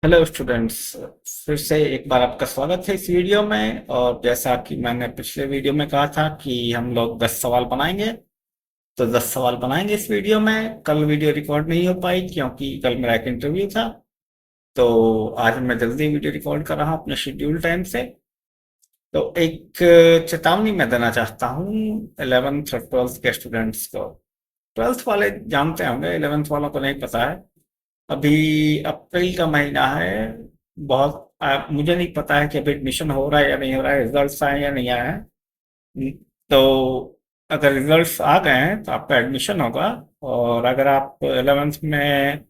Hello students. फिर से एक बार आपका स्वागत है इस वीडियो में। और जैसा कि मैंने पिछले वीडियो में कहा था कि हम लोग 10 सवाल बनाएंगे, तो 10 सवाल बनाएंगे इस वीडियो में। कल वीडियो रिकॉर्ड नहीं हो पाई क्योंकि कल मेरा एक इंटरव्यू था, तो आज मैं जल्दी वीडियो रिकॉर्ड कर रहा हूँ अपने शेड्यूल टाइम से। तो एक चेतावनी मैं देना चाहता हूँ 11th और 12th के स्टूडेंट्स को। 12th वाले जानते होंगे, 11th वालों को नहीं पता है। अभी अप्रैल का महीना है। मुझे नहीं पता है कि अभी एडमिशन हो रहा है या नहीं हो रहा है, रिजल्ट्स आए या नहीं आए हैं। न- तो अगर रिजल्ट्स आ गए हैं तो आपका एडमिशन होगा। और अगर आप 11th में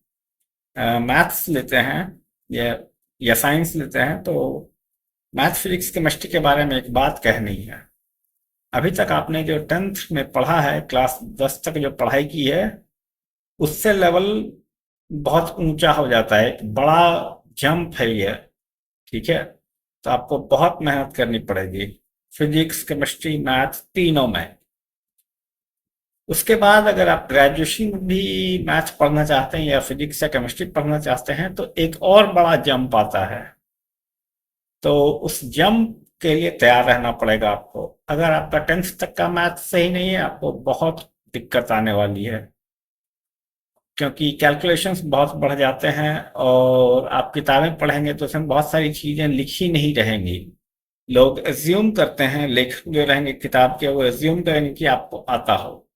मैथ्स लेते हैं या साइंस लेते हैं, तो मैथ फिजिक्स केमिस्ट्री के बारे में एक बात कहनी है। अभी तक आपने जो 10th में पढ़ा है, क्लास 10 तक जो पढ़ाई की है, उससे लेवल बहुत ऊंचा हो जाता है। एक बड़ा जंप है ये। ठीक है, तो आपको बहुत मेहनत करनी पड़ेगी फिजिक्स केमिस्ट्री मैथ तीनों में। उसके बाद अगर आप ग्रेजुएशन भी मैथ पढ़ना चाहते हैं या फिजिक्स या केमिस्ट्री पढ़ना चाहते हैं, तो एक और बड़ा जंप आता है। तो उस जंप के लिए तैयार रहना पड़ेगा आपको। अगर आपका 10th तक का मैथ सही नहीं है, आपको बहुत दिक्कत आने वाली है, क्योंकि कैलकुलेशंस बहुत बढ़ जाते हैं। और आप किताबें पढ़ेंगे तो उसमें बहुत सारी चीजें लिखी नहीं रहेंगी। लोग एज्यूम करते हैं, लेखक जो रहेंगे किताब के, वो एज्यूम करेंगे कि आपको आता हो।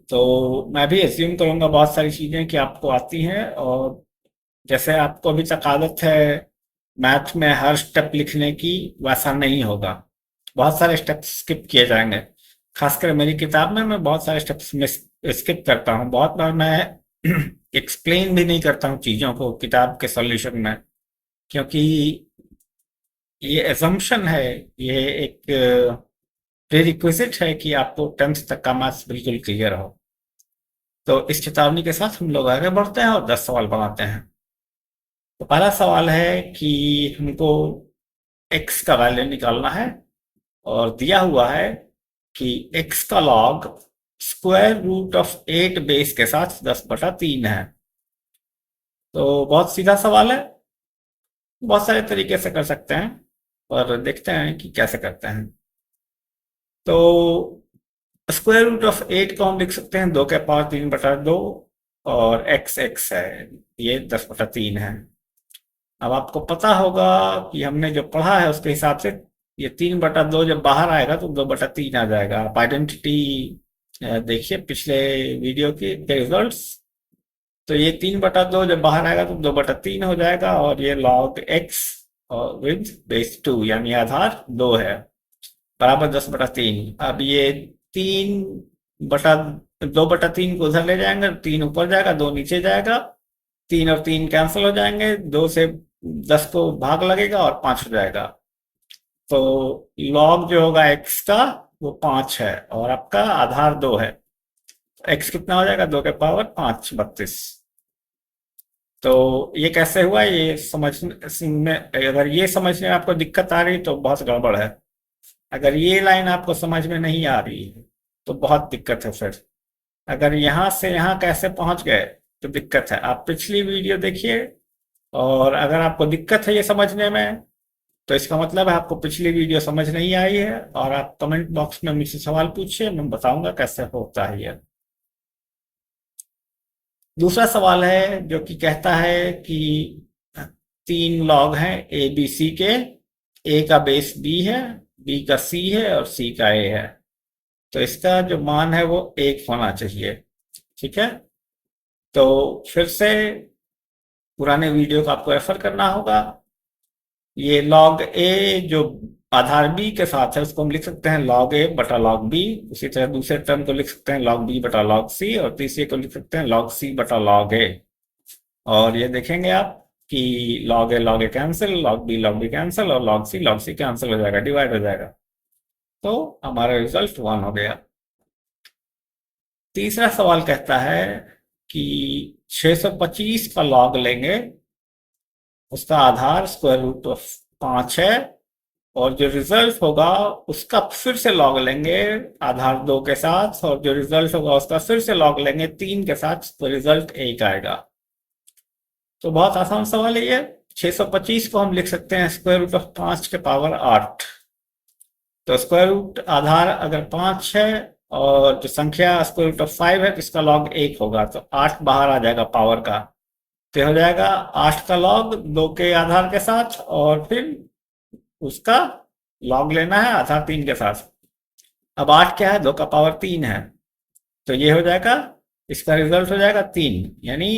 तो मैं भी एज्यूम करूंगा बहुत सारी चीजें कि आपको आती हैं। और जैसे आपको अभी तक आदत है मैथ में हर स्टेप लिखने की, वैसा नहीं होगा। बहुत सारे स्टेप स्किप किए जाएंगे। खासकर मेरी किताब में मैं बहुत सारे स्टेप्स में स्किप करता हूँ। बहुत बार मैं एक्सप्लेन भी नहीं करता हूँ चीज़ों को किताब के सॉल्यूशन में, क्योंकि ये एजम्पशन है, ये एक प्रीरिक्विजिट है कि आपको 10th तक का मैथ्स बिल्कुल क्लियर हो। तो इस चेतावनी के साथ हम लोग आगे बढ़ते हैं और 10 सवाल बनाते हैं। तो पहला सवाल है कि हमको x का वैल्यू निकालना है। और दिया हुआ है कि x का log square root of 8 base के साथ 10/3 है। तो बहुत सीधा सवाल है, बहुत सारे तरीके से कर सकते हैं, और देखते हैं कि कैसे करते हैं। तो स्क्वायर रूट ऑफ 8 को हम लिख सकते हैं 2 के पावर 3/2, और एक्स एक्स है, ये 10/3 है। अब आपको पता होगा कि हमने जो पढ़ा है उसके हिसाब से ये 3/2 जब बाहर आएगा तो 2/3 आ जाएगा। आप आइडेंटिटी देखिए पिछले वीडियो के रिजल्ट्स। तो ये 3/2 जब बाहर आएगा तो 2/3 हो जाएगा, और ये लॉग एक्स और विद बेस 2 यानी आधार 2 है, बराबर 10/3। अब ये 3/2/3 को उधर ले जाएंगे, 3 ऊपर जाएगा 2 नीचे जाएगा। 3 और 3 कैंसिल हो जाएंगे, 2 से 10 को भाग लगेगा और 5 हो जाएगा। तो लॉग जो होगा एक्स का वो 5 है, और आपका आधार 2 है। एक्स कितना हो जाएगा, 2 के पावर 5 32। तो ये कैसे हुआ, ये समझने अगर ये समझने में आपको दिक्कत आ रही तो बहुत गड़बड़ है। अगर ये लाइन आपको समझ में नहीं आ रही है तो बहुत दिक्कत है फिर। अगर यहाँ से यहाँ कैसे पहुंच गए तो दिक्कत है। आप पिछली वीडियो देखिए, और अगर आपको दिक्कत है ये समझने में, तो इसका मतलब है आपको पिछली वीडियो समझ नहीं आई है। और आप कमेंट बॉक्स में मुझसे सवाल पूछिए, मैं बताऊंगा कैसे होता है ये। दूसरा सवाल है जो कि कहता है कि 3 लॉग हैं ए बी सी के। ए का बेस बी है, बी का सी है और सी का ए है। तो इसका जो मान है वो 1 होना चाहिए। ठीक है, तो फिर से पुराने वीडियो को आपको रेफर करना होगा। ये लॉग ए जो आधार बी के साथ है उसको हम लिख सकते हैं लॉग ए बटा लॉग बी। उसी तरह दूसरे टर्म को लिख सकते हैं लॉग बी बटा लॉग सी, और तीसरे को लिख सकते हैं लॉग सी बटा लॉग ए। और ये देखेंगे आप कि लॉग ए कैंसिल, लॉग बी कैंसिल, और लॉग सी कैंसिल हो जाएगा, डिवाइड हो जाएगा। तो हमारा रिजल्ट 1 हो गया। तीसरा सवाल कहता है कि 625 का लॉग लेंगे, उसका आधार स्क्वायर रूट ऑफ 5 है, और जो रिजल्ट होगा उसका फिर से लॉग लेंगे आधार 2 के साथ, और जो रिजल्ट होगा उसका फिर से लॉग लेंगे 3 के साथ, तो रिजल्ट 1 आएगा। तो बहुत आसान सवाल है ये। 625 को हम लिख सकते हैं स्क्वायर रूट ऑफ 5 के पावर 8। तो स्क्वायर रूट आधार अगर 5 है और जो संख्या स्क्वायर रूट ऑफ 5 है तो इसका लॉग 1 होगा, तो 8 बाहर आ जाएगा पावर का। तो हो जाएगा 8 का लॉग 2 के आधार के साथ और फिर उसका लॉग लेना है आधार 3 के साथ। अब 8 क्या है, 2 का पावर 3 है, तो ये हो जाएगा, इसका रिजल्ट हो जाएगा 3, यानी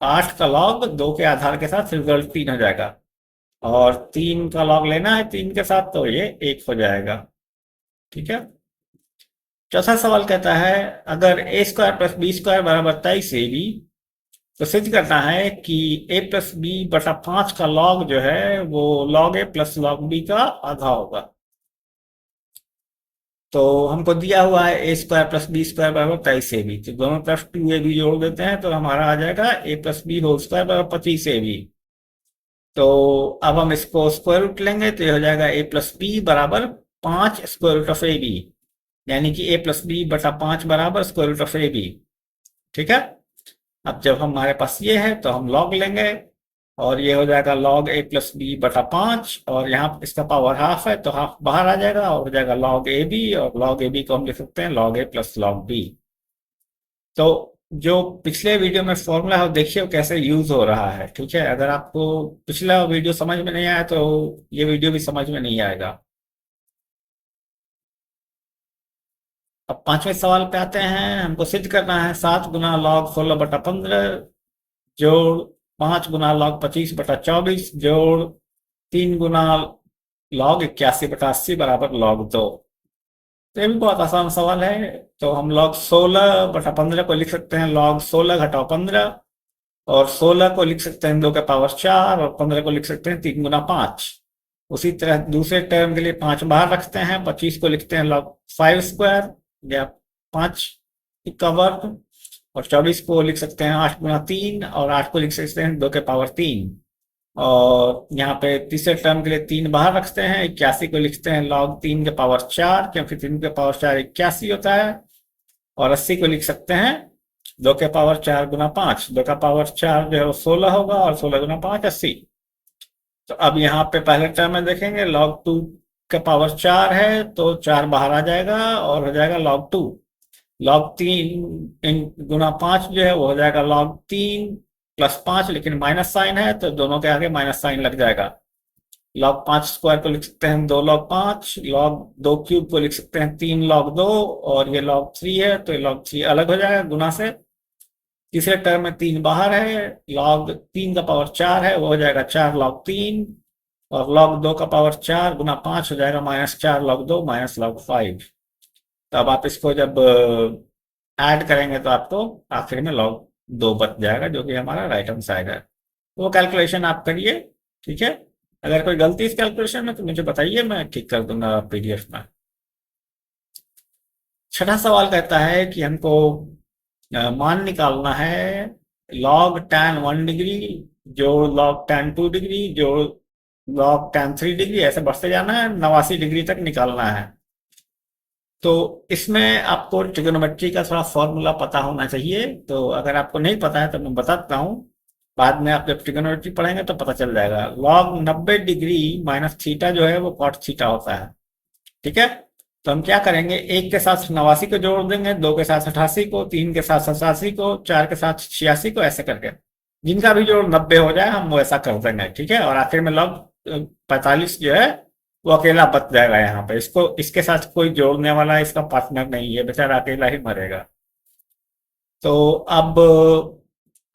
8 का लॉग 2 के आधार के साथ रिजल्ट 3 हो जाएगा। और 3 का लॉग लेना है 3 के साथ, तो ये 1 हो जाएगा। ठीक है। चौथा सवाल कहता है अगर ए स्क्वायर प्लस बी स्क्वायर बराबर 23 AB, तो सिद्ध करना है कि ए प्लस बी बटा 5 का लॉग जो है वो लॉग ए प्लस लॉग बी का आधा होगा। तो हमको दिया हुआ है ए स्क्वायर प्लस बी स्क्वायर बराबर 23 AB, तो दोनों तरफ 2AB जोड़ देते हैं तो हमारा आ जाएगा ए प्लस बी होल स्क्वायर बराबर 25AB। तो अब हम इसको स्क्वायर रूट लेंगे तो ये हो जाएगा ए प्लस बी बराबर 5 square root of A B, यानी कि ए प्लस बी बटा 5 बराबर square root of A B. ठीक है। अब जब हमारे पास ये है तो हम लॉग लेंगे और ये हो जाएगा लॉग ए प्लस बी बटा 5, और यहाँ इसका पावर हाफ है तो हाफ बाहर आ जाएगा और हो जाएगा लॉग ए बी, और लॉग ए बी को हम लिख सकते हैं लॉग ए प्लस लॉग बी। तो जो पिछले वीडियो में फॉर्मूला है वो देखिए वो कैसे यूज हो रहा है। ठीक है। अगर आपको पिछला वीडियो समझ में नहीं आया तो ये वीडियो भी समझ में नहीं आएगा। अब पांचवें सवाल पे आते हैं। हमको सिद्ध करना है 7 गुना लॉग 16 बटा 15 जोड़ 5 गुना लॉग 25 बटा 24 जोड़ 3 गुना लॉग 81 बटा 80 बराबर लॉग 2। तो ये भी बहुत आसान सवाल है। तो हम लॉग 16 बटा 15 को लिख सकते हैं लॉग 16 घटाओ 15, और 16 को लिख सकते हैं 2 के पावर 4, और 15 को लिख सकते हैं 3 गुना 5। उसी तरह दूसरे टर्म के लिए 5 बाहर रखते हैं, 25 को लिखते हैं लॉग 5 स्क्वायर या 5 का वर्ग, और 24 को लिख सकते हैं 8 गुना 3, और 8 को लिख सकते हैं 2 के पावर 3। और यहाँ पे तीसरे टर्म के लिए 3 बाहर रखते हैं, 81 को लिखते हैं log 3 के पावर 4, क्योंकि 3 के पावर 4 81 होता है। और 80 को लिख सकते हैं 2 के पावर 4 गुना 5, 2 का पावर 4 जो है वो 16 होगा, और 16 गुना 5 80। तो अब यहाँ पे पहले टर्म में देखेंगे log 2 के पावर 4 है तो 4 बाहर आ जाएगा और हो जाएगा log 2। log 3 गुना 5 जो है वो हो जाएगा log 3 प्लस 5, लेकिन माइनस साइन है तो दोनों के आगे माइनस साइन लग जाएगा। log 5 स्क्वायर को लिख सकते हैं 2 log 5, log 2 क्यूब को लिख सकते हैं 3 log 2, और ये log 3 है तो ये log 3 अलग हो जाएगा गुना से। तीसरे टर्म में 3 बाहर है, log 3 का पावर 4 है वो हो जाएगा 4 log 3, और log 2 का पावर 4 गुना 5 हो जाएगा माइनस 4 log 2 माइनस log 5। तो अब आप इसको जब ऐड करेंगे तो आपको आखिर में log 2 बच जाएगा, जो कि हमारा राइट हैंड साइड है। तो वो कैलकुलेशन आप करिए। ठीक है। अगर कोई गलती इस कैलकुलेशन में तो मुझे बताइए, मैं ठीक कर दूंगा पीडीएफ में। छठा सवाल कहता है कि हमको मान निकालना है log tan 1 डिग्री जोड़ log tan 2 डिग्री जोड़ log tan 3 डिग्री, ऐसे बढ़ते जाना है 89 डिग्री तक निकालना है। तो इसमें आपको ट्रिग्नोमेट्री का थोड़ा फॉर्मूला पता होना चाहिए। तो अगर आपको नहीं पता है तो मैं बताता हूँ, बाद में आप जब ट्रिग्नोमेट्री पढ़ेंगे तो पता चल जाएगा। log 90 डिग्री माइनस थीटा जो है वो कॉट थीटा होता है। ठीक है। तो हम क्या करेंगे, 1 के साथ 89 को जोड़ देंगे, 2 के साथ 88 को, 3 के साथ 87 को, 4 के साथ 86 को, ऐसे करके जिनका भी जोड़ 90 हो जाए हम वो ऐसा कर देंगे। ठीक है। और आखिर में log 45 जो है वो अकेला बच जाएगा यहाँ पे। इसको इसके साथ कोई जोड़ने वाला इसका पार्टनर नहीं है, बेचारा अकेला ही मरेगा। तो अब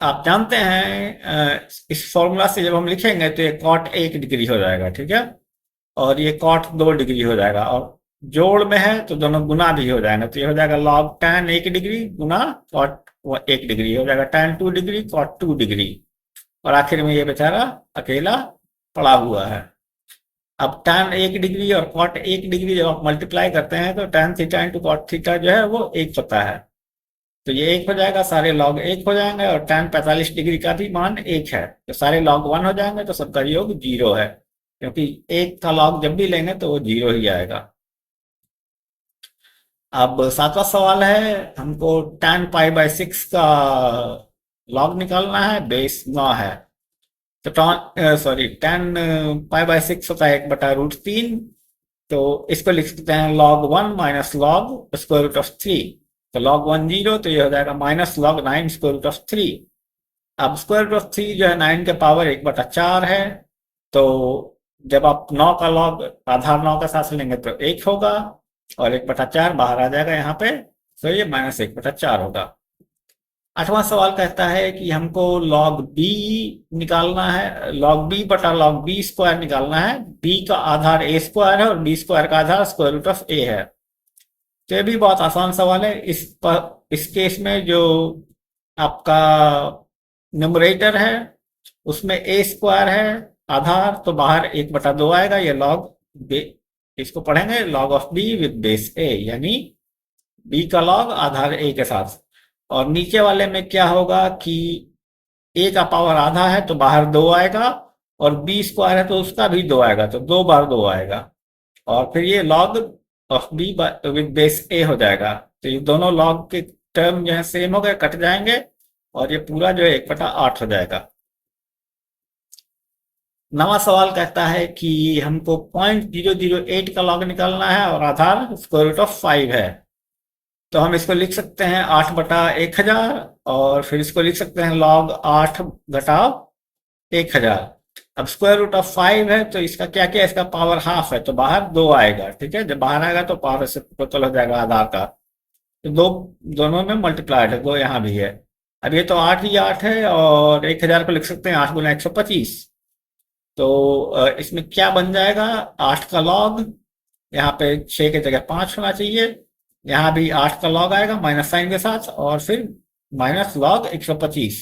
आप जानते हैं इस फॉर्मूला से जब हम लिखेंगे तो ये कॉट 1 डिग्री हो जाएगा। ठीक है। और ये कॉट 2 डिग्री हो जाएगा, और जोड़ में है तो दोनों गुना भी हो जाएगा, तो ये हो जाएगा log tan 1 डिग्री गुना कॉट 1 डिग्री हो जाएगा tan 2 डिग्री कॉट 2 डिग्री, और आखिर में ये बेचारा अकेला पड़ा हुआ है। अब tan 1 डिग्री और कॉट 1 डिग्री जब आप मल्टीप्लाई करते हैं तो tan theta into cot theta जो है वो 1 होता है, तो ये 1 हो जाएगा, सारे log 1 हो जाएंगे, और tan 45 डिग्री का भी मान 1 है तो सारे log 1 हो जाएंगे, तो सबका योग 0 है, क्योंकि 1 का log जब भी लेंगे तो वो 0 ही आएगा। अब 7वां सवाल है, हमको tan पाई बाय 6 का लॉग निकालना है, बेस 9 है, तो सॉरी 10 पाई/6 होता है 1/√3। तो इसको लिख सकते हैं log 1 minus log square root of 3। तो log 1 0, तो ये हो जाएगा minus log 9 square root of 3। अब स्क्वायर रूट ऑफ 3 जो है 9 के पावर 1/4 है। तो जब आप 9 का लॉग आधार 9 का साथ लेंगे तो 1 होगा, और 1/4 बाहर आ जाएगा यहाँ पे, तो ये -1/4 होगा। 8वां सवाल कहता है कि हमको log b निकालना है, log b बटा log b स्क्वायर निकालना है। b का आधार a स्क्वायर है और b स्क्वायर का आधार स्क्वायर रूट ऑफ a है। तो ये भी बहुत आसान सवाल है। इस केस में जो आपका न्यूमरेटर है उसमें a स्क्वायर है आधार, तो बाहर 1/2 आएगा। ये इसको पढ़ेंगे log of b with base a, यानी b का log आधार a के साथ। और नीचे वाले में क्या होगा कि a का पावर आधा है तो बाहर 2 आएगा, और b स्क्वायर है तो उसका भी 2 आएगा, तो 2 बार 2 आएगा। और फिर ये log of b with base a हो जाएगा। तो ये दोनों log के टर्म जो है सेम हो गए, कट जाएंगे, और ये पूरा जो है 1/8 हो जाएगा। 9वां सवाल कहता है कि हमको 0.008 का log निकालना है और आधार स्क्वायर रूट ऑफ 5 है। तो हम इसको लिख सकते हैं 8/1000, और फिर इसको लिख सकते हैं log 8 घटाव 1000। अब स्क्वायर रूट ऑफ 5 है तो इसका क्या क्या, इसका पावर हाफ है तो बाहर 2 आएगा। ठीक है, जब बाहर आएगा तो पावर से टोटल हो जाएगा आधार का, तो दोनों में मल्टीप्लाइड है, 2 यहाँ भी है। अब ये तो 8 ही 8 है, और 1000 को लिख सकते हैं 8 गुना 125। तो इसमें क्या बन जाएगा, 8 का लॉग, यहाँ पे 6 की जगह 5 होना चाहिए, यहाँ भी 8 का लॉग आएगा माइनस साइन के साथ, और फिर माइनस लॉग 125।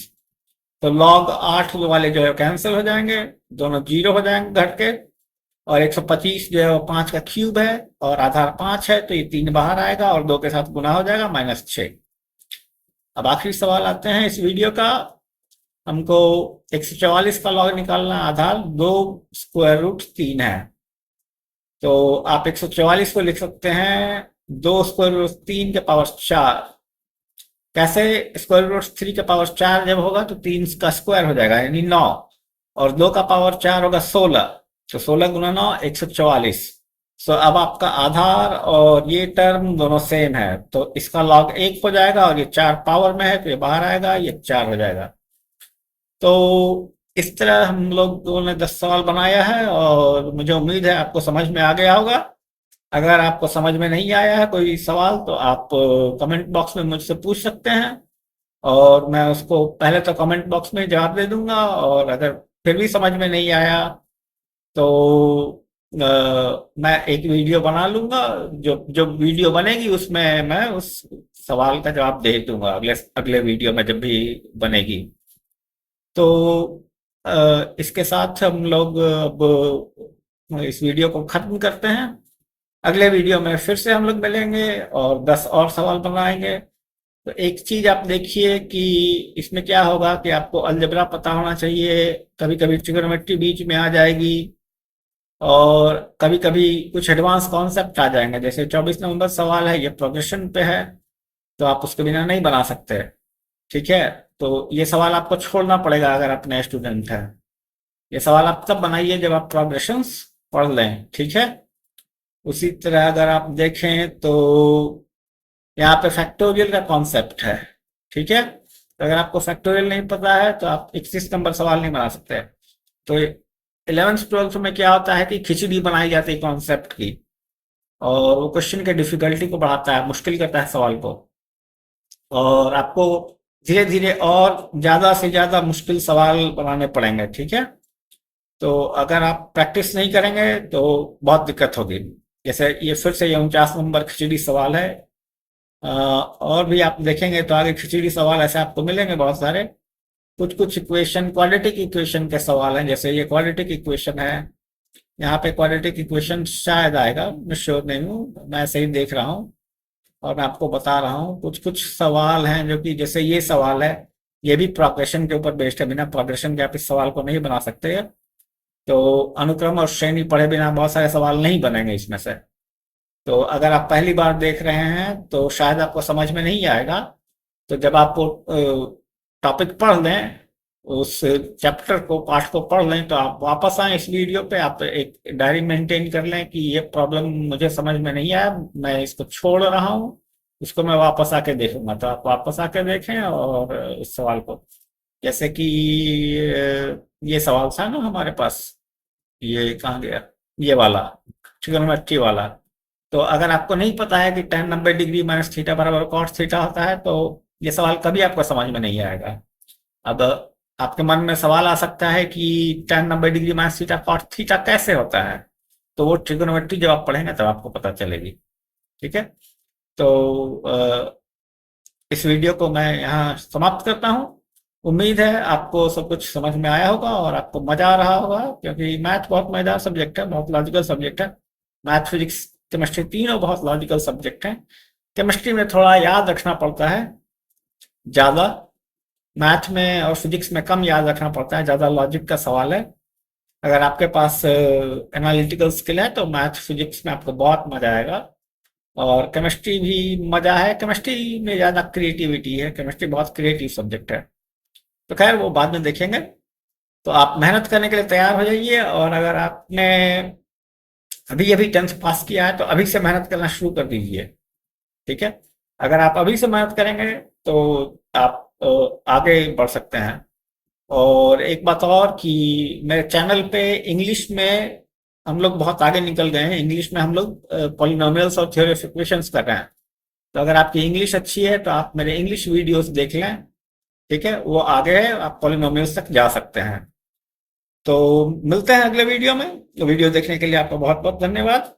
तो लॉग 8 वाले जो है कैंसिल हो जाएंगे, दोनों जीरो हो जाएंगे घट के, और 125 जो है वो 5 का क्यूब है, और आधार 5 है तो ये 3 बाहर आएगा, और 2 के साथ गुना हो जाएगा -6। अब आखिरी सवाल आते हैं इस वीडियो का। हमको 144 का लॉग निकालना, आधार 2 स्क्वायर रूट 3 है। तो आप 144 को लिख सकते हैं 2 स्क्वायर रूट 3 के पावर 4। कैसे, स्क्वायर रूट 3 के पावर 4 जब होगा तो 3 का स्क्वायर हो जाएगा यानी 9, और 2 का पावर 4 होगा 16, तो 16 गुना 9 144। सो अब आपका आधार और ये टर्म दोनों सेम है, तो इसका लॉग 1 हो जाएगा, और ये 4 पावर में है तो ये बाहर आएगा, ये 4 हो जाएगा। तो इस तरह हम लोगों ने 10 सवाल बनाया है, और मुझे उम्मीद है आपको समझ में आ गया होगा। अगर आपको समझ में नहीं आया है कोई सवाल तो आप कमेंट बॉक्स में मुझसे पूछ सकते हैं, और मैं उसको पहले तो कमेंट बॉक्स में जवाब दे दूंगा, और अगर फिर भी समझ में नहीं आया तो मैं एक वीडियो बना लूंगा। जो जो वीडियो बनेगी उसमें मैं उस सवाल का जवाब दे दूंगा अगले अगले वीडियो में जब भी बनेगी। तो इसके साथ हम लोग अब इस वीडियो को खत्म करते हैं। अगले वीडियो में फिर से हम लोग मिलेंगे और 10 और सवाल बनाएंगे। तो एक चीज आप देखिए कि इसमें क्या होगा कि आपको अलजेब्रा पता होना चाहिए, कभी कभी ट्रिग्नोमेट्री बीच में आ जाएगी, और कभी कभी कुछ एडवांस कॉन्सेप्ट आ जाएंगे। जैसे 24 नंबर सवाल है, ये प्रोग्रेशन पे है, तो आप उसके बिना नहीं बना सकते। ठीक है, तो ये सवाल आपको छोड़ना पड़ेगा अगर आप नए स्टूडेंट हैं। ये सवाल आप तब बनाइए जब आप प्रोग्रेशंस पढ़ लें। ठीक है, उसी तरह अगर आप देखें तो यहाँ पे फैक्टोरियल का कॉन्सेप्ट है। ठीक है, तो अगर आपको फैक्टोरियल नहीं पता है तो आप 21 नंबर सवाल नहीं बना सकते। तो 11th-12th में क्या होता है कि खिचड़ी बनाई जाती है कॉन्सेप्ट की, और वो क्वेश्चन के डिफिकल्टी को बढ़ाता है, मुश्किल करता है सवाल को, और आपको धीरे धीरे और ज्यादा से ज्यादा मुश्किल सवाल बनाने पड़ेंगे। ठीक है, तो अगर आप प्रैक्टिस नहीं करेंगे तो बहुत दिक्कत होगी। जैसे ये फिर से ये 49 नंबर खिचड़ी सवाल है, और भी आप देखेंगे तो आगे खिचड़ी सवाल ऐसे आपको मिलेंगे बहुत सारे। कुछ कुछ इक्वेशन, क्वाड्रेटिक इक्वेशन के सवाल हैं, जैसे ये क्वाड्रेटिक इक्वेशन है, यहाँ पे क्वाड्रेटिक इक्वेशन शायद आएगा, मैं श्योर नहीं हूँ, मैं ऐसे ही देख रहा हूँ और मैं आपको बता रहा हूँ। कुछ कुछ सवाल हैं जो कि, जैसे ये सवाल है, ये भी प्रोग्रेशन के ऊपर बेस्ड है, बिना प्रोग्रेशन के आप इस सवाल को नहीं बना सकते। तो अनुक्रम और श्रेणी पढ़े बिना बहुत सारे सवाल नहीं बनेंगे इसमें से। तो अगर आप पहली बार देख रहे हैं तो शायद आपको समझ में नहीं आएगा, तो जब आपको टॉपिक पढ़ लें, उस चैप्टर को, पाठ को पढ़ लें, तो आप वापस आए इस वीडियो पे, आप एक डायरी मेंटेन कर लें कि ये प्रॉब्लम मुझे समझ में नहीं आया, मैं इसको छोड़ रहा हूँ, इसको मैं वापस आके देखूंगा। तो आप वापस आके देखें और इस सवाल को, जैसे कि ये सवाल था ना हमारे पास, ये कहाँ गया, ये वाला ट्रिग्नोमेट्री वाला। तो अगर आपको नहीं पता है कि tan 90 डिग्री माइनस थीटा बराबर cos थीटा होता है, तो ये सवाल कभी आपको समझ में नहीं आएगा। अब आपके मन में सवाल आ सकता है कि tan 90 degree minus theta cos theta कैसे होता है, तो वो ट्रिग्नोमेट्री जब आप पढ़ेंगे तब आपको पता चलेगी। ठीक है, तो इस वीडियो को मैं यहाँ समाप्त करता हूँ। उम्मीद है आपको सब कुछ समझ में आया होगा और आपको मजा आ रहा होगा, क्योंकि मैथ बहुत मजेदार सब्जेक्ट है, बहुत लॉजिकल सब्जेक्ट है। मैथ, फिजिक्स, केमिस्ट्री तीनों बहुत लॉजिकल सब्जेक्ट हैं। केमिस्ट्री में थोड़ा याद रखना पड़ता है ज़्यादा, मैथ में और फिजिक्स में कम याद रखना पड़ता है, ज़्यादा लॉजिक का सवाल है। अगर आपके पास एनालिटिकल स्किल है तो मैथ फिजिक्स में आपको बहुत मजा आएगा। और केमिस्ट्री भी मजा है, केमिस्ट्री में ज़्यादा क्रिएटिविटी है, केमिस्ट्री बहुत क्रिएटिव सब्जेक्ट है। तो खैर वो बाद में देखेंगे। तो आप मेहनत करने के लिए तैयार हो जाइए, और अगर आपने अभी अभी 10th पास किया है तो अभी से मेहनत करना शुरू कर दीजिए। ठीक है, अगर आप अभी से मेहनत करेंगे तो आप आगे बढ़ सकते हैं। और एक बात और कि मेरे चैनल पे इंग्लिश में हम लोग बहुत आगे निकल गए हैं। इंग्लिश में हम लोग पॉलिनोमियल्स और थ्योरी ऑफ इक्वेशंस कर रहे हैं। तो अगर आपकी इंग्लिश अच्छी है तो आप मेरे इंग्लिश वीडियोस देख लें। ठीक है, वो आगे है, आप पॉलिनोमियल्स तक जा सकते हैं। तो मिलते हैं अगले वीडियो में। तो वीडियो देखने के लिए आपका बहुत बहुत धन्यवाद।